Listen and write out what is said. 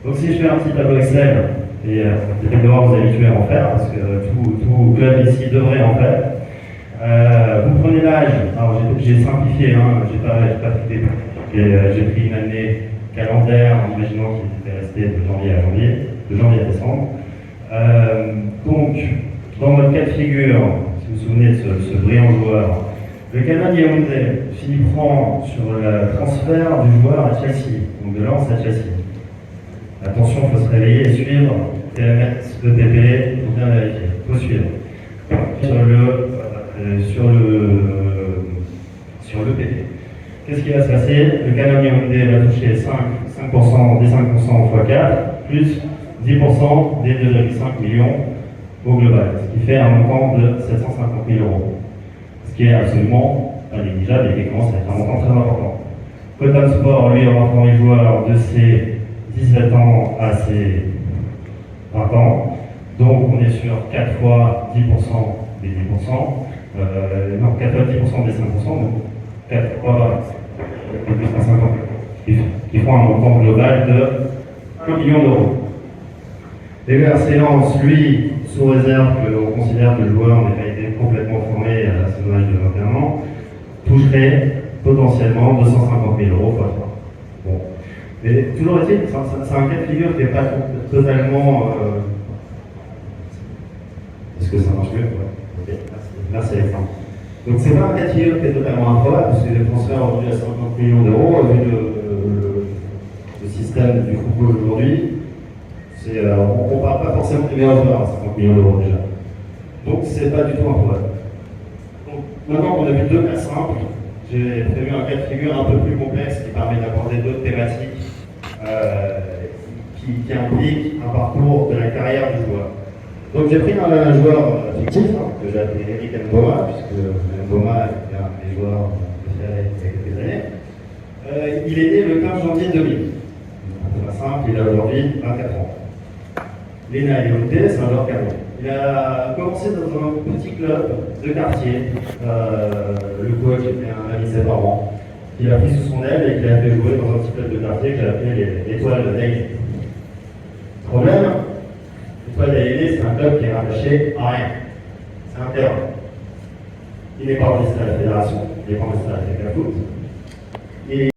Donc si je fais un petit tableau Excel, et peut-être devoir vous habituer à en faire, parce que tout club ici devrait en faire. Vous prenez l'âge, alors j'ai simplifié, hein, j'ai pas traité, j'ai pris une année calendaire en imaginant qu'il était resté de janvier à janvier, de janvier à décembre. Donc, dans notre cas de figure, si vous vous souvenez de ce brillant joueur, le Canal Yaoundé, Philippe prend sur le transfert du joueur à Chelsea, donc de Lens à Chelsea. Attention, il faut se réveiller et suivre TMS, ETP, il faut bien vérifier, il faut suivre. Sur le PP. Qu'est-ce qui va se passer? Le Canal Yaoundé va toucher 5% des 5% x 4, plus 10% des 2,5 millions au global, ce qui fait un montant de 750 000 euros. Ce qui est absolument pas négligeable et qui commence à être un montant très important. Coton Sport, lui, aura formé le joueur de ses 17 ans à ses 20 ans. Donc on est sur 4 fois 10% des 10%, non, 4 fois 10% des 5%, donc 4 fois plus 50, qui font un montant global de 1 million d'euros. Et le RC Lens, lui, sous réserve qu'on considère que le joueur n'est pas été complètement formé à son âge de 21 ans, toucherait potentiellement 250 000 euros fois 3. Bon. Mais toujours est-il, c'est un cas de figure qui n'est pas totalement. Est-ce que ça marche mieux? Ouais. Ok, merci Alexandre. Donc c'est pas un cas de figure qui est totalement improbable, parce que les transferts aujourd'hui à 50 millions d'euros, vu le système du football aujourd'hui, on ne parle pas forcément des meilleurs joueurs à 50 millions d'euros déjà. Donc c'est pas du tout improbable. Donc maintenant qu'on a vu deux cas simples, j'ai prévu un cas de figure un peu plus complexe qui permet d'aborder d'autres thématiques qui impliquent un parcours de la carrière du joueur. Donc j'ai pris un joueur fictif que j'ai appelé Eric Mboma, puisque Mboma était un des joueurs préférés il y a quelques années. Il est né le 15 janvier 2000. C'est pas simple, il a aujourd'hui 24 ans. Il est né à Yaoundé, c'est un joueur camerounais. Il a commencé dans un petit club de quartier. Le coach était un ami de ses parents, qui l'a pris sous son aile et qui l'a fait jouer dans un petit club de quartier que j'ai appelé l'Étoile d'Ailly. Problème, l'Étoile d'Ailly, c'est un club qui est rattaché à rien. C'est un terrain. Il n'est pas enregistré à la fédération, il n'est pas enregistré à la Fédération.